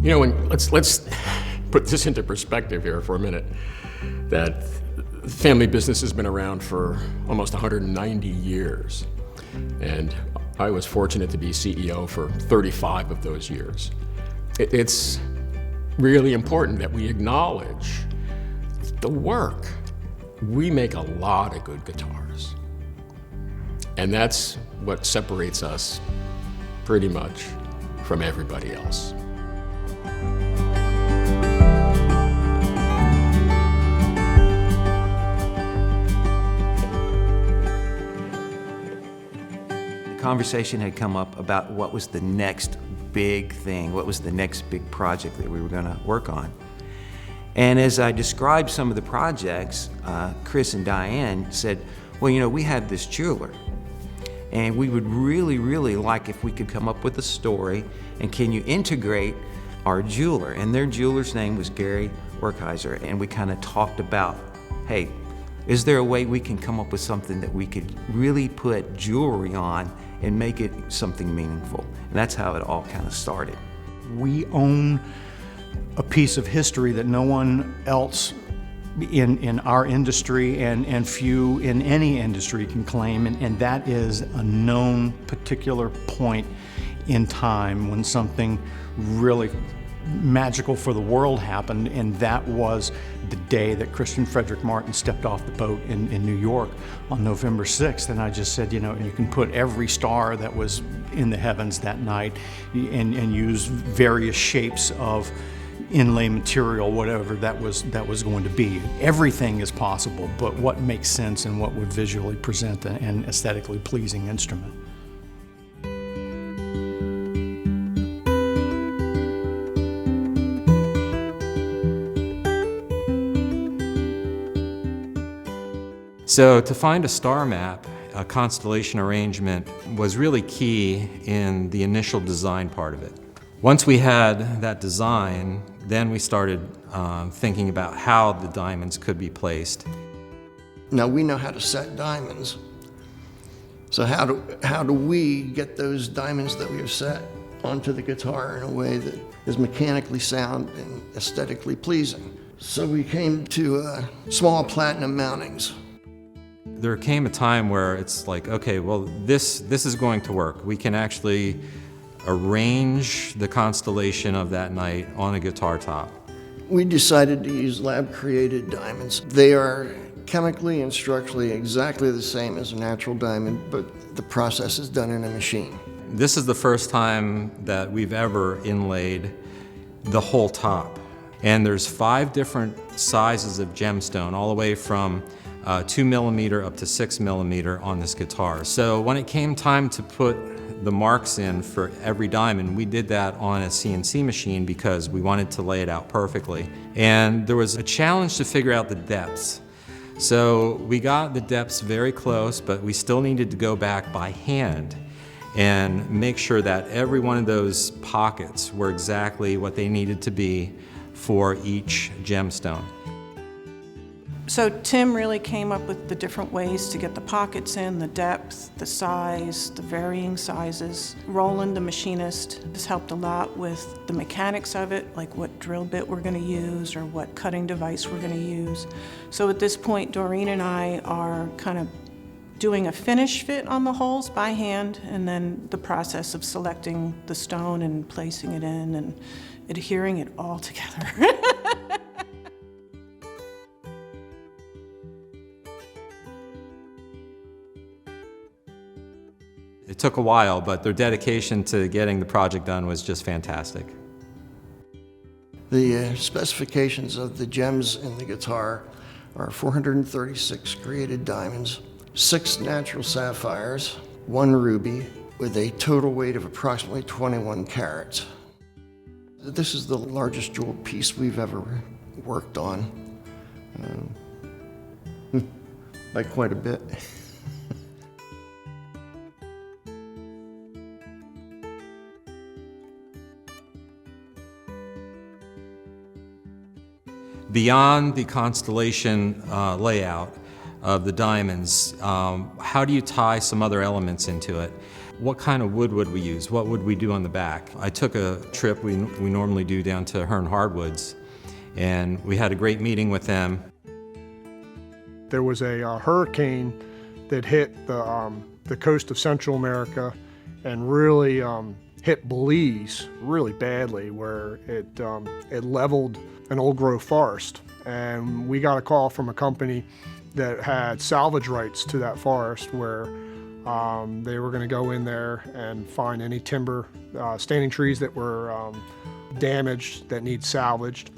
You know, let's put this into perspective here for a minute, that the family business has been around for almost 190 years. And I was fortunate to be CEO for 35 of those years. It's really important that we acknowledge the work. We make a lot of good guitars. And that's what separates us pretty much from everybody else. Conversation had come up about what was the next big thing, what was the next big project that we were going to work on. And as I described some of the projects, Chris and Diane said, well, you know, we have this jeweler, and we would really like if we could come up with a story, and can you integrate our jeweler? And their jeweler's name was Gary Werkheiser, and we kind of talked about, hey, is there a way we can come up with something that we could really put jewelry on and make it something meaningful? And that's how it all kind of started. We own a piece of history that no one else in our industry and few in any industry can claim, and that is a known particular point in time when something really magical for the world happened, and that was the day that Christian Frederick Martin stepped off the boat in New York on November 6th. And I just said, you know, you can put every star that was in the heavens that night and use various shapes of inlay material, whatever that was going to be. Everything is possible, but what makes sense and what would visually present an aesthetically pleasing instrument. So to find a star map, a constellation arrangement was really key in the initial design part of it. Once we had that design, then we started thinking about how the diamonds could be placed. Now we know how to set diamonds. So how do we get those diamonds that we have set onto the guitar in a way that is mechanically sound and aesthetically pleasing? So we came to small platinum mountings. There came a time where it's like, okay, well, this is going to work. We can actually arrange the constellation of that night on a guitar top. We decided to use lab-created diamonds. They are chemically and structurally exactly the same as a natural diamond, but the process is done in a machine. This is the first time that we've ever inlaid the whole top. And there's 5 different sizes of gemstone, all the way from 2 millimeter up to 6 millimeter on this guitar. So when it came time to put the marks in for every diamond, we did that on a CNC machine because we wanted to lay it out perfectly. And there was a challenge to figure out the depths. So we got the depths very close, but we still needed to go back by hand and make sure that every one of those pockets were exactly what they needed to be for each gemstone. So Tim really came up with the different ways to get the pockets in, the depth, the size, the varying sizes. Roland, the machinist, has helped a lot with the mechanics of it, like what drill bit we're going to use or what cutting device we're going to use. So at this point, Doreen and I are kind of doing a finish fit on the holes by hand, and then the process of selecting the stone and placing it in and adhering it all together. It took a while, but their dedication to getting the project done was just fantastic. The specifications of the gems in the guitar are 436 created diamonds, 6 natural sapphires, 1 ruby, with a total weight of approximately 21 carats. This is the largest jeweled piece we've ever worked on, by quite a bit. Beyond the constellation layout of the diamonds, how do you tie some other elements into it? what kind of wood would we use? What would we do on the back? I took a trip we normally do down to Hearn Hardwoods, and we had a great meeting with them. There was a hurricane that hit the coast of Central America and really hit Belize really badly, where it leveled an old growth forest. And we got a call from a company that had salvage rights to that forest, where they were going to go in there and find any timber, standing trees that were damaged that need salvaged.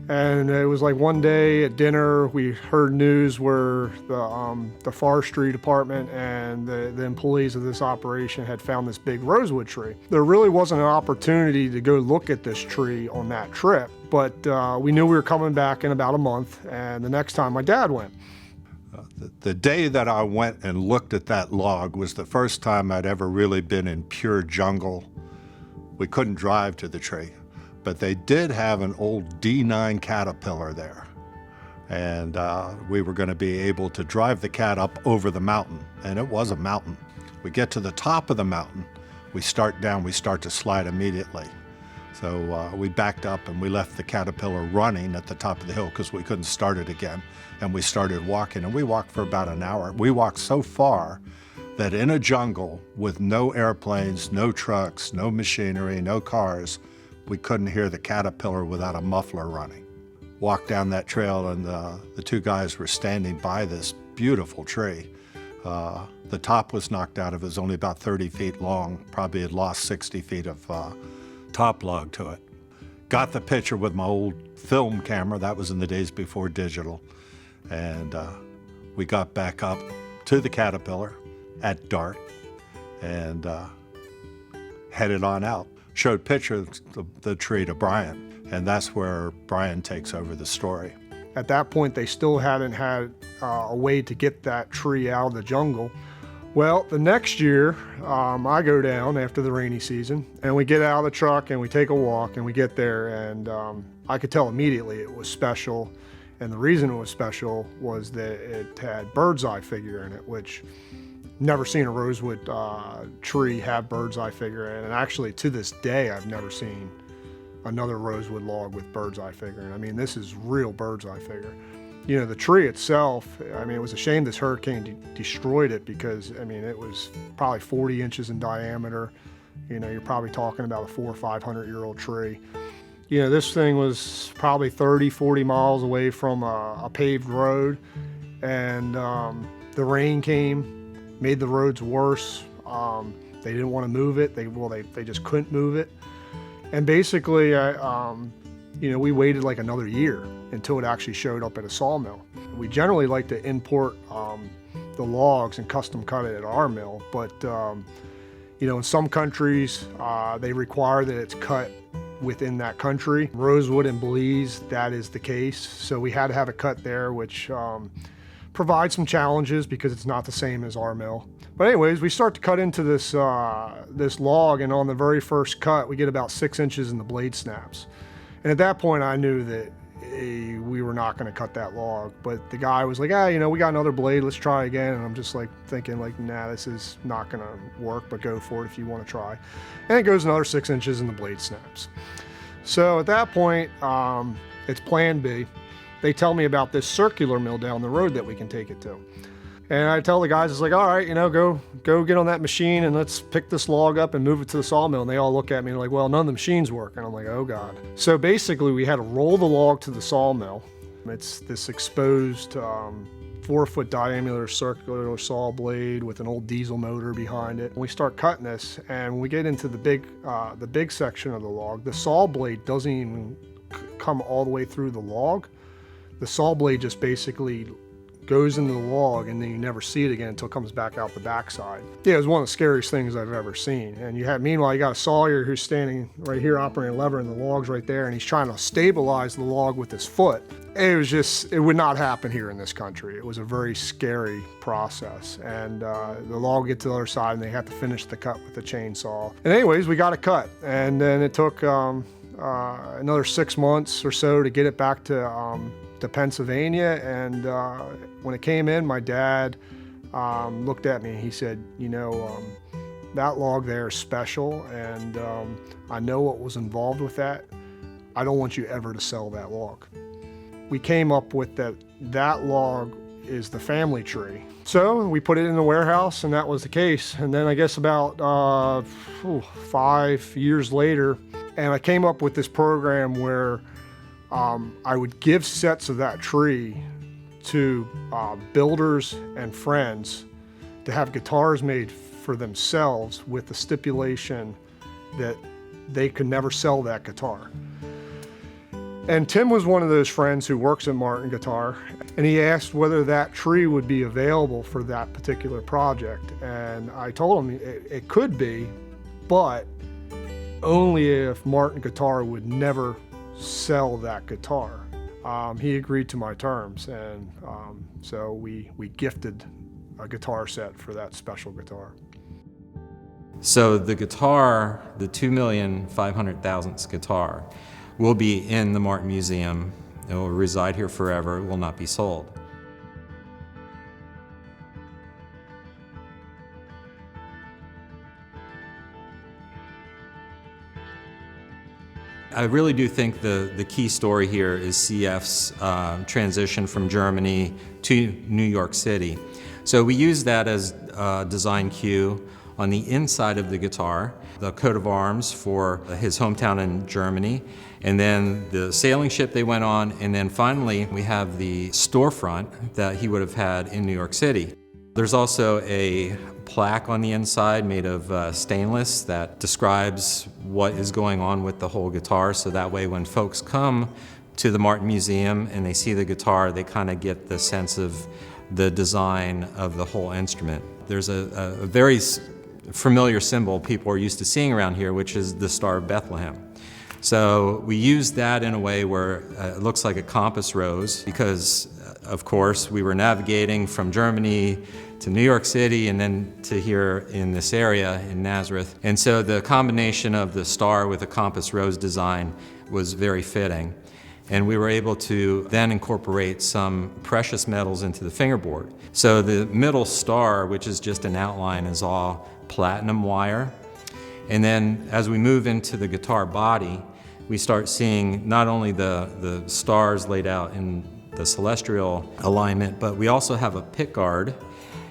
And it was like one day at dinner, we heard news where the forestry department and the employees of this operation had found this big rosewood tree. There really wasn't an opportunity to go look at this tree on that trip, but we knew we were coming back in about a month, and the next time my dad went. The day that I went and looked at that log was the first time I'd ever really been in pure jungle. We couldn't drive to the tree, but they did have an old D9 Caterpillar there. And we were going to be able to drive the cat up over the mountain, and it was a mountain. We get to the top of the mountain, we start down, we start to slide immediately. So we backed up and we left the Caterpillar running at the top of the hill because we couldn't start it again. And we started walking, and we walked for about an hour. We walked so far that in a jungle with no airplanes, no trucks, no machinery, no cars, we couldn't hear the Caterpillar without a muffler running. Walked down that trail, and the two guys were standing by this beautiful tree. The top was knocked out. It was only about 30 feet long, probably had lost 60 feet of top log to it. Got the picture with my old film camera. That was in the days before digital. And we got back up to the Caterpillar at dark and headed on out. Showed pictures of the tree to Brian, and that's where Brian takes over the story. At that point, they still hadn't had a way to get that tree out of the jungle. Well, the next year, I go down after the rainy season, and we get out of the truck and we take a walk, and we get there, and I could tell immediately it was special. And the reason it was special was that it had bird's eye figure in it, which never seen a rosewood tree have bird's eye figure in it. And actually, to this day, I've never seen another rosewood log with bird's eye figure. And I mean, this is real bird's eye figure. You know, the tree itself, I mean, it was a shame this hurricane destroyed it, because, I mean, it was probably 40 inches in diameter. You know, you're probably talking about a 400 or 500-year-old tree. You know, this thing was probably 30, 40 miles away from a paved road, and the rain came, made the roads worse. They didn't want to move it. They just couldn't move it. And basically, you know, we waited like another year until it actually showed up at a sawmill. We generally like to import the logs and custom cut it at our mill, but you know, in some countries, they require that it's cut within that country. Rosewood and Belize, that is the case. So we had to have it cut there, which provides some challenges because it's not the same as our mill. But anyways, we start to cut into this log, and on the very first cut, we get about 6 inches and the blade snaps. And at that point, I knew that we were not going to cut that log. But the guy was like, you know, we got another blade, let's try again. And I'm just like thinking like, nah, this is not going to work, but go for it if you want to try. And it goes another 6 inches and the blade snaps. So at that point, it's plan B. They tell me about this circular mill down the road that we can take it to. And I tell the guys, it's like, all right, you know, go get on that machine and let's pick this log up and move it to the sawmill. And they all look at me like, well, none of the machines work. And I'm like, oh God. So basically we had to roll the log to the sawmill. It's this exposed 4-foot diameter circular saw blade with an old diesel motor behind it. We start cutting this, and when we get into the big section of the log, the saw blade doesn't even come all the way through the log. The saw blade just basically goes into the log, and then you never see it again until it comes back out the backside. Yeah, it was one of the scariest things I've ever seen. And meanwhile, you got a sawyer who's standing right here operating a lever, and the log's right there, and he's trying to stabilize the log with his foot. It would not happen here in this country. It was a very scary process. And the log would get to the other side, and they have to finish the cut with the chainsaw. And anyways, we got it cut. And then it took another 6 months or so to get it back to Pennsylvania. And when it came in, my dad looked at me and he said, you know, That log there is special, and I know what was involved with that. I don't want you ever to sell that log. We came up with that log is the family tree. So we put it in the warehouse, and that was the case. And then I guess about 5 years later, and I came up with this program where I would give sets of that tree to builders and friends to have guitars made for themselves with the stipulation that they could never sell that guitar. And Tim was one of those friends who works at Martin Guitar, and he asked whether that tree would be available for that particular project. And I told him it could be, but only if Martin Guitar would never sell that guitar. He agreed to my terms, and so we gifted a guitar set for that special guitar. So the guitar, the 2,500,000th guitar, will be in the Martin Museum. It will reside here forever. It will not be sold. I really do think the key story here is CF's transition from Germany to New York City. So we use that as a design cue on the inside of the guitar, the coat of arms for his hometown in Germany, and then the sailing ship they went on, and then finally we have the storefront that he would have had in New York City. There's also a plaque on the inside made of stainless that describes what is going on with the whole guitar, so that way when folks come to the Martin Museum and they see the guitar, they kind of get the sense of the design of the whole instrument. There's a very familiar symbol people are used to seeing around here, which is the Star of Bethlehem. So we use that in a way where it looks like a compass rose because, of course, we were navigating from Germany to New York City and then to here in this area in Nazareth. And so the combination of the star with the compass rose design was very fitting. And we were able to then incorporate some precious metals into the fingerboard. So the middle star, which is just an outline, is all platinum wire. And then as we move into the guitar body, we start seeing not only the stars laid out in the celestial alignment, but we also have a pickguard,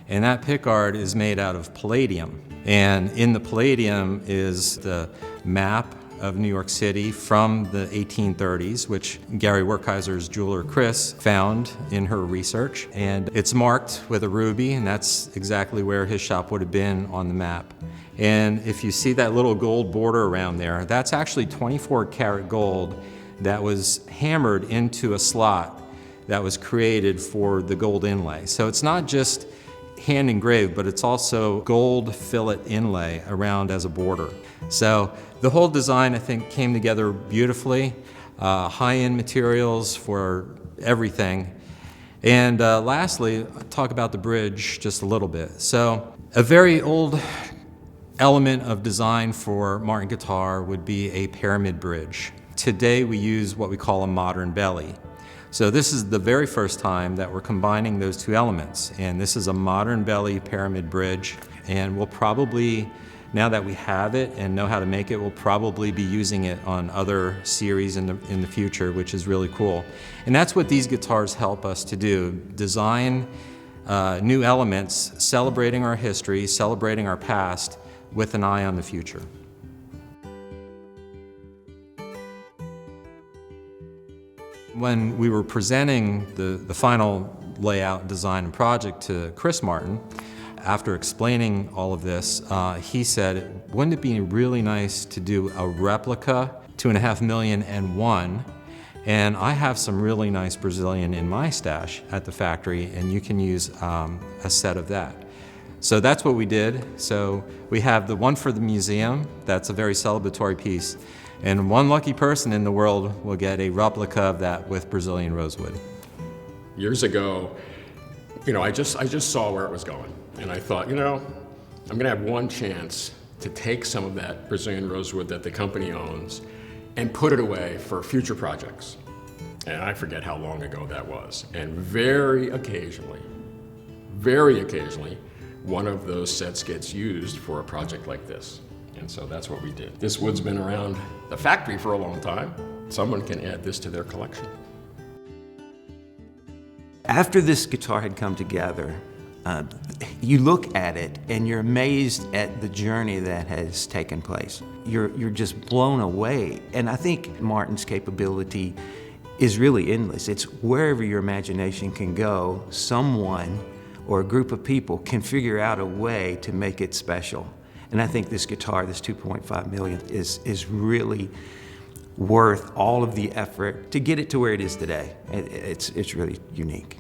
and that pickguard is made out of palladium. And in the palladium is the map of New York City from the 1830s, which Gary Werkheiser's jeweler Chris found in her research. And it's marked with a ruby, and that's exactly where his shop would have been on the map. And if you see that little gold border around there, that's actually 24 karat gold that was hammered into a slot that was created for the gold inlay. So it's not just hand engraved, but it's also gold fillet inlay around as a border. So the whole design, I think, came together beautifully. High-end materials for everything. And lastly, I'll talk about the bridge just a little bit. So a very old element of design for Martin Guitar would be a pyramid bridge. Today we use what we call a modern belly. So this is the very first time that we're combining those two elements, and this is a modern belly pyramid bridge, and we'll probably, now that we have it and know how to make it, we'll probably be using it on other series in the future, which is really cool. And that's what these guitars help us to do, design new elements, celebrating our history, celebrating our past, with an eye on the future. When we were presenting the final layout, design, and project to Chris Martin, after explaining all of this, he said, wouldn't it be really nice to do a replica 2.5 million and one? And I have some really nice Brazilian in my stash at the factory, and you can use a set of that. So that's what we did. So we have the one for the museum, that's a very celebratory piece, and one lucky person in the world will get a replica of that with Brazilian rosewood. Years ago, I just saw where it was going, and I thought, I'm gonna have one chance to take some of that Brazilian rosewood that the company owns and put it away for future projects. And I forget how long ago that was. And very occasionally, one of those sets gets used for a project like this. And so that's what we did. This wood's been around the factory for a long time. Someone can add this to their collection. After this guitar had come together, you look at it and you're amazed at the journey that has taken place. You're just blown away. And I think Martin's capability is really endless. It's wherever your imagination can go, someone or a group of people can figure out a way to make it special. And I think this guitar, this 2.5 millionth, is really worth all of the effort to get it to where it is today. It's really unique.